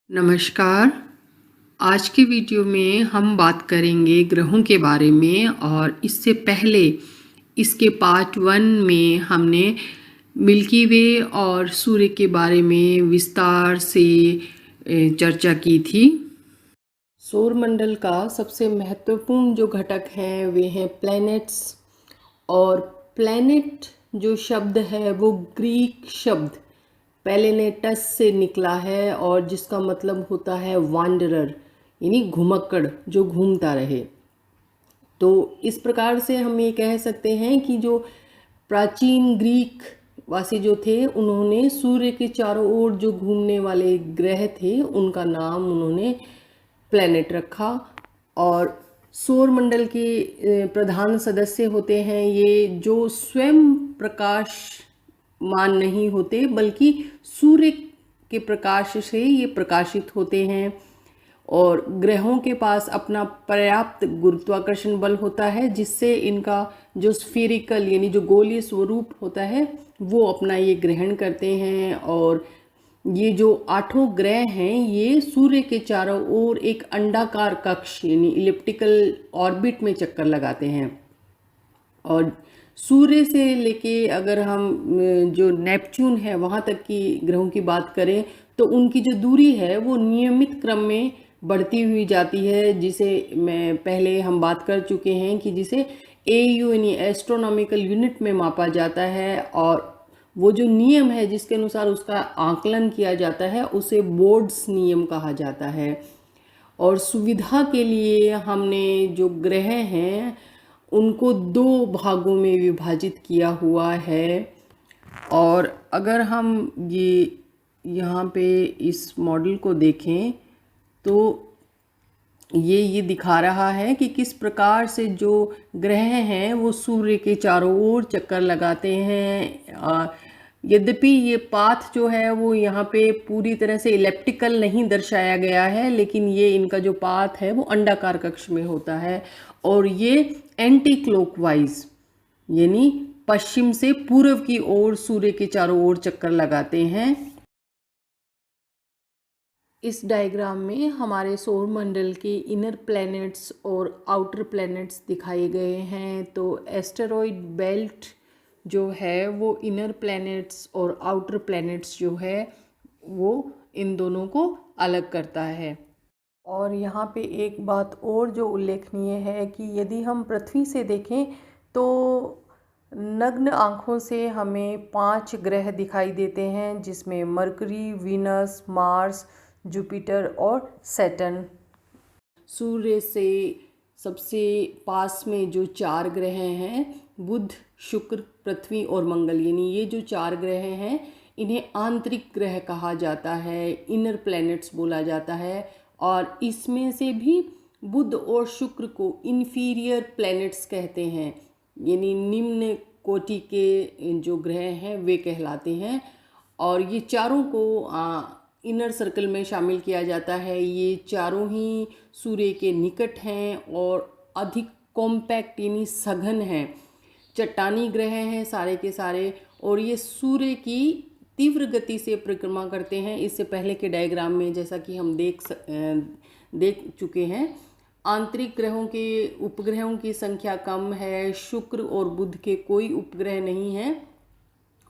नमस्कार। आज के वीडियो में हम बात करेंगे ग्रहों के बारे में। और इससे पहले इसके पार्ट 1 में हमने मिल्की वे और सूर्य के बारे में विस्तार से चर्चा की थी। सौरमंडल का सबसे महत्वपूर्ण जो घटक हैं वे हैं प्लैनेट्स। और प्लैनेट जो शब्द है वो ग्रीक शब्द प्लेनेटस से निकला है और जिसका मतलब होता है वांडरर, यानी घुमक्कड़, जो घूमता रहे। तो इस प्रकार से हम ये कह सकते हैं कि जो प्राचीन ग्रीक वासी जो थे उन्होंने सूर्य के चारों ओर जो घूमने वाले ग्रह थे उनका नाम उन्होंने प्लैनेट रखा। और सौरमंडल के प्रधान सदस्य होते हैं ये जो स्वयं प्रकाश मान नहीं होते बल्कि सूर्य के प्रकाश से ये प्रकाशित होते हैं। और ग्रहों के पास अपना पर्याप्त गुरुत्वाकर्षण बल होता है जिससे इनका जो स्फीरिकल यानी जो गोलीय स्वरूप होता है वो अपना ये ग्रहण करते हैं। और ये जो 8 ग्रह हैं ये सूर्य के चारों ओर एक अंडाकार कक्ष यानी इलिप्टिकल ऑर्बिट में चक्कर लगाते हैं। और सूर्य से लेके अगर हम जो नेपच्यून है वहाँ तक की ग्रहों की बात करें तो उनकी जो दूरी है वो नियमित क्रम में बढ़ती हुई जाती है, जिसे मैं पहले हम बात कर चुके हैं कि जिसे AU यानी एस्ट्रोनॉमिकल यूनिट में मापा जाता है। और वो जो नियम है जिसके अनुसार उसका आकलन किया जाता है उसे बोर्ड्स नियम कहा जाता है। और सुविधा के लिए हमने जो ग्रह हैं उनको 2 भागों में विभाजित किया हुआ है। और अगर हम ये यहाँ पे इस मॉडल को देखें तो ये दिखा रहा है कि किस प्रकार से जो ग्रह हैं वो सूर्य के चारों ओर चक्कर लगाते हैं। यद्यपि ये पाथ जो है वो यहाँ पे पूरी तरह से इलेप्टिकल नहीं दर्शाया गया है, लेकिन ये इनका जो पाथ है वो अंडाकार कक्ष में होता है। और ये एंटी क्लॉकवाइज यानी पश्चिम से पूर्व की ओर सूर्य के चारों ओर चक्कर लगाते हैं। इस डायग्राम में हमारे सौरमंडल के इनर प्लैनेट्स और आउटर प्लैनेट्स दिखाए गए हैं। तो एस्टेरॉयड बेल्ट जो है वो इनर प्लैनेट्स और आउटर प्लैनेट्स जो है वो इन दोनों को अलग करता है। और यहाँ पे एक बात और जो उल्लेखनीय है कि यदि हम पृथ्वी से देखें तो नग्न आँखों से हमें 5 ग्रह दिखाई देते हैं, जिसमें मरकरी, वीनस, मार्स, जुपिटर और सैटर्न। सूर्य से सबसे पास में जो 4 ग्रह हैं बुध, शुक्र, पृथ्वी और मंगल, यानी ये जो 4 ग्रह हैं इन्हें आंतरिक ग्रह कहा जाता है, इनर प्लैनेट्स बोला जाता है। और इसमें से भी बुध और शुक्र को इन्फीरियर प्लैनेट्स कहते हैं, यानी निम्न कोटि के जो ग्रह हैं वे कहलाते हैं। और ये चारों को इनर सर्कल में शामिल किया जाता है। ये चारों ही सूर्य के निकट हैं और अधिक कॉम्पैक्ट यानी सघन हैं, चट्टानी ग्रह हैं सारे के सारे। और ये सूर्य की तीव्र गति से परिक्रमा करते हैं। इससे पहले के डायग्राम में जैसा कि हम देख चुके हैं, आंतरिक ग्रहों के उपग्रहों की संख्या कम है, शुक्र और बुध के कोई उपग्रह नहीं हैं।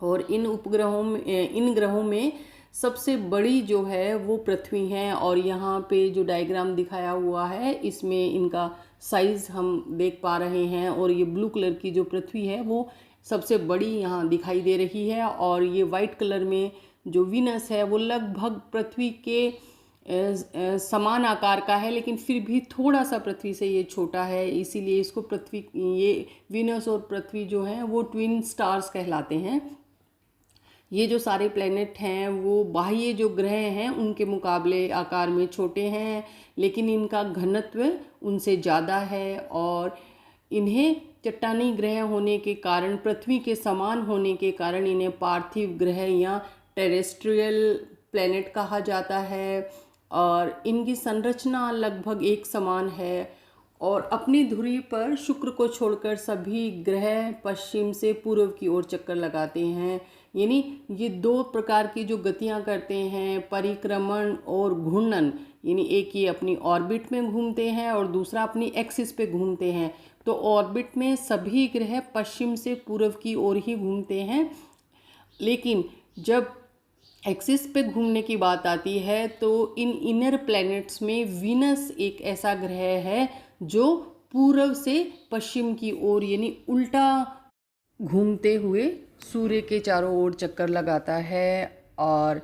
और इन ग्रहों में सबसे बड़ी जो है वो पृथ्वी है। और यहाँ पे जो डायग्राम दिखाया हुआ है इसमें इनका साइज़ हम देख पा रहे हैं। और ये ब्लू कलर की जो पृथ्वी है वो सबसे बड़ी यहाँ दिखाई दे रही है। और ये वाइट कलर में जो वीनस है वो लगभग पृथ्वी के समान आकार का है, लेकिन फिर भी थोड़ा सा पृथ्वी से ये छोटा है, इसीलिए इसको ये वीनस और पृथ्वी जो हैं वो ट्विन स्टार्स कहलाते हैं। ये जो सारे प्लैनेट हैं वो बाह्य जो ग्रह हैं उनके मुकाबले आकार में छोटे हैं, लेकिन इनका घनत्व उनसे ज़्यादा है। और इन्हें चट्टानी ग्रह होने के कारण, पृथ्वी के समान होने के कारण इन्हें पार्थिव ग्रह या टेरेस्ट्रियल प्लैनेट कहा जाता है। और इनकी संरचना लगभग एक समान है। और अपनी धुरी पर शुक्र को छोड़कर सभी ग्रह पश्चिम से पूर्व की ओर चक्कर लगाते हैं। यानी ये दो प्रकार की जो गतियां करते हैं, परिक्रमण और घूर्णन, यानी एक ये अपनी ऑर्बिट में घूमते हैं और दूसरा अपनी एक्सिस पे घूमते हैं। तो ऑर्बिट में सभी ग्रह पश्चिम से पूर्व की ओर ही घूमते हैं, लेकिन जब एक्सिस पे घूमने की बात आती है तो इन इनर प्लैनेट्स में वीनस एक ऐसा ग्रह है जो पूर्व से पश्चिम की ओर यानी उल्टा घूमते हुए सूर्य के चारों ओर चक्कर लगाता है। और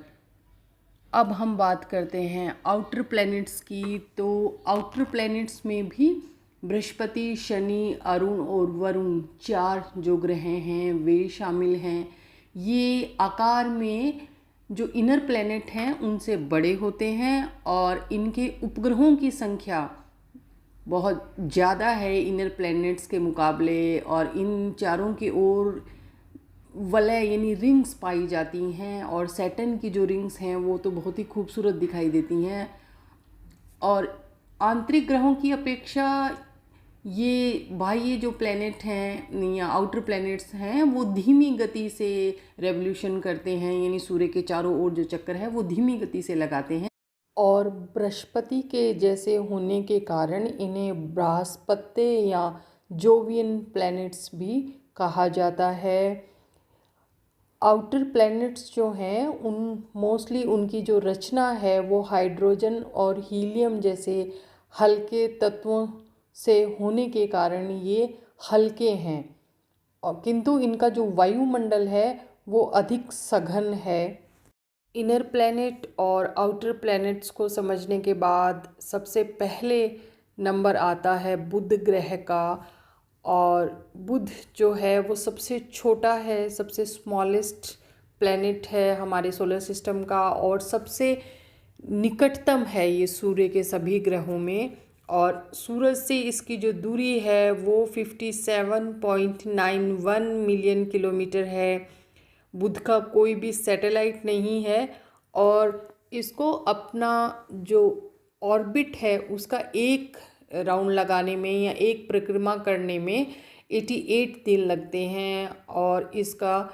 अब हम बात करते हैं आउटर प्लैनेट्स की। तो आउटर प्लैनेट्स में भी बृहस्पति, शनि, अरुण और वरुण, चार जो ग्रह हैं वे शामिल हैं। ये आकार में जो इनर प्लैनेट हैं उनसे बड़े होते हैं और इनके उपग्रहों की संख्या बहुत ज़्यादा है इनर प्लैनेट्स के मुकाबले, और इन चारों की ओर वलय यानी रिंग्स पाई जाती हैं, और सैटर्न की जो रिंग्स हैं वो तो बहुत ही खूबसूरत दिखाई देती हैं। और आंतरिक ग्रहों की अपेक्षा ये बाह्य जो प्लैनेट हैं या आउटर प्लैनेट्स हैं वो धीमी गति से रेवोल्यूशन करते हैं, यानी सूर्य के चारों ओर जो चक्कर है वो धीमी गति से लगाते हैं। और बृहस्पति के जैसे होने के कारण इन्हें बृहस्पति या जोवियन प्लैनेट्स भी कहा जाता है। आउटर प्लैनेट्स जो हैं उन मोस्टली उनकी जो रचना है वो हाइड्रोजन और हीलियम जैसे हल्के तत्वों से होने के कारण ये हल्के हैं, और किंतु इनका जो वायुमंडल है वो अधिक सघन है। इनर प्लैनेट और आउटर प्लैनेट्स को समझने के बाद सबसे पहले नंबर आता है बुध ग्रह का। और बुध जो है वो सबसे छोटा है, सबसे स्मॉलेस्ट प्लैनेट है हमारे सोलर सिस्टम का, और सबसे निकटतम है ये सूर्य के सभी ग्रहों में। और सूरज से इसकी जो दूरी है वो 57.91 मिलियन किलोमीटर है। बुध का कोई भी सैटेलाइट नहीं है, और इसको अपना जो ऑर्बिट है उसका एक राउंड लगाने में या एक परिक्रमा करने में 88 दिन लगते हैं, और इसका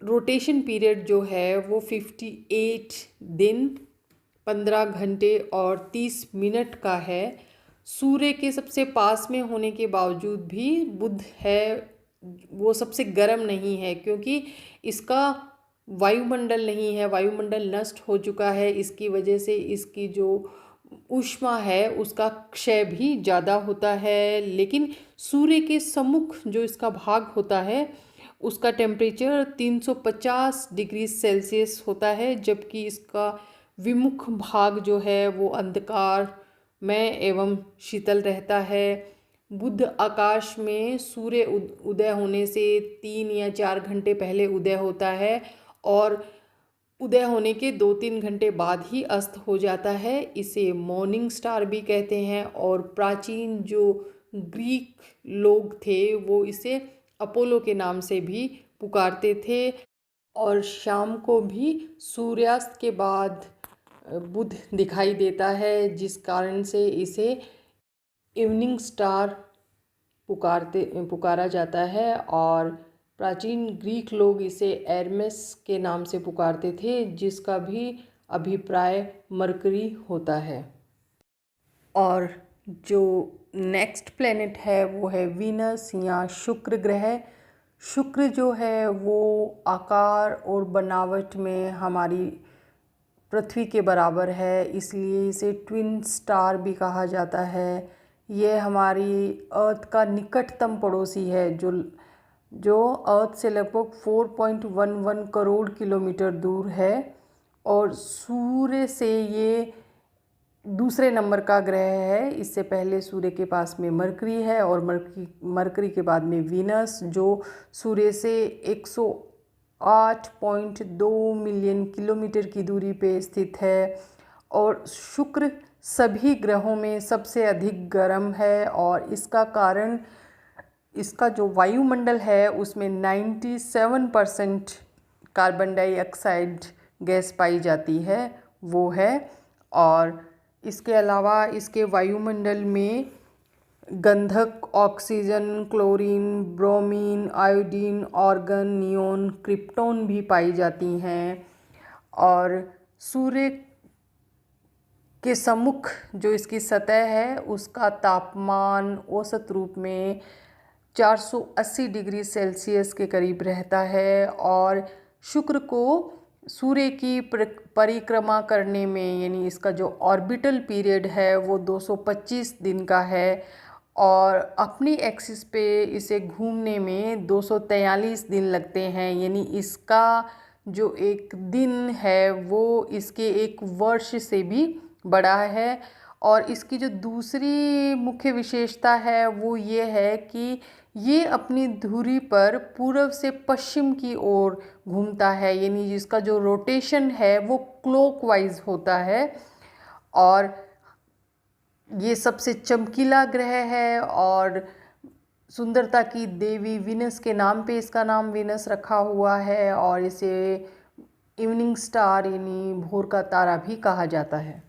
रोटेशन पीरियड जो है वो 58 दिन 15 घंटे और 30 मिनट का है। सूर्य के सबसे पास में होने के बावजूद भी बुध है वो सबसे गर्म नहीं है, क्योंकि इसका वायुमंडल नहीं है, वायुमंडल नष्ट हो चुका है। इसकी वजह से इसकी जो ऊष्मा है उसका क्षय भी ज़्यादा होता है। लेकिन सूर्य के सम्मुख जो इसका भाग होता है उसका टेम्परेचर 350 डिग्री सेल्सियस होता है, जबकि इसका विमुख भाग जो है वो अंधकार में एवं शीतल रहता है। बुध आकाश में सूर्य उदय होने से 3 या 4 घंटे पहले उदय होता है, और उदय होने के 2-3 घंटे बाद ही अस्त हो जाता है। इसे मॉर्निंग स्टार भी कहते हैं, और प्राचीन जो ग्रीक लोग थे वो इसे अपोलो के नाम से भी पुकारते थे। और शाम को भी सूर्यास्त के बाद बुध दिखाई देता है, जिस कारण से इसे इवनिंग स्टार पुकारा जाता है। और प्राचीन ग्रीक लोग इसे एरमेस के नाम से पुकारते थे, जिसका भी अभिप्राय मरकरी होता है। और जो नेक्स्ट प्लेनेट है वो है वीनस या शुक्र ग्रह। शुक्र जो है वो आकार और बनावट में हमारी पृथ्वी के बराबर है, इसलिए इसे ट्विन स्टार भी कहा जाता है। ये हमारी अर्थ का निकटतम पड़ोसी है, जो अर्थ से लगभग 4.11 करोड़ किलोमीटर दूर है, और सूर्य से ये दूसरे नंबर का ग्रह है। इससे पहले सूर्य के पास में मरकरी है, और मरकरी के बाद में वीनस, जो सूर्य से 108.2 मिलियन किलोमीटर की दूरी पे स्थित है। और शुक्र सभी ग्रहों में सबसे अधिक गर्म है, और इसका कारण इसका जो वायुमंडल है उसमें 97% कार्बन डाइऑक्साइड गैस पाई जाती है वो है। और इसके अलावा इसके वायुमंडल में गंधक, oxygen, chlorine, bromine, iodine, organ, neon, krypton भी पाई जाती हैं। और सूर्य के सम्मुख जो इसकी सतह है उसका तापमान औसत रूप में 480 डिग्री सेल्सियस के करीब रहता है। और शुक्र को सूर्य की परिक्रमा करने में, यानी इसका जो ऑर्बिटल पीरियड है वो 225 दिन का है, और अपनी एक्सिस पे इसे घूमने में 243 दिन लगते हैं। यानी इसका जो एक दिन है वो इसके एक वर्ष से भी बड़ा है। और इसकी जो दूसरी मुख्य विशेषता है वो ये है कि ये अपनी धुरी पर पूर्व से पश्चिम की ओर घूमता है, यानी जिसका जो रोटेशन है वो क्लॉकवाइज होता है। और ये सबसे चमकीला ग्रह है, और सुंदरता की देवी वीनस के नाम पे इसका नाम वीनस रखा हुआ है, और इसे इवनिंग स्टार यानी भोर का तारा भी कहा जाता है।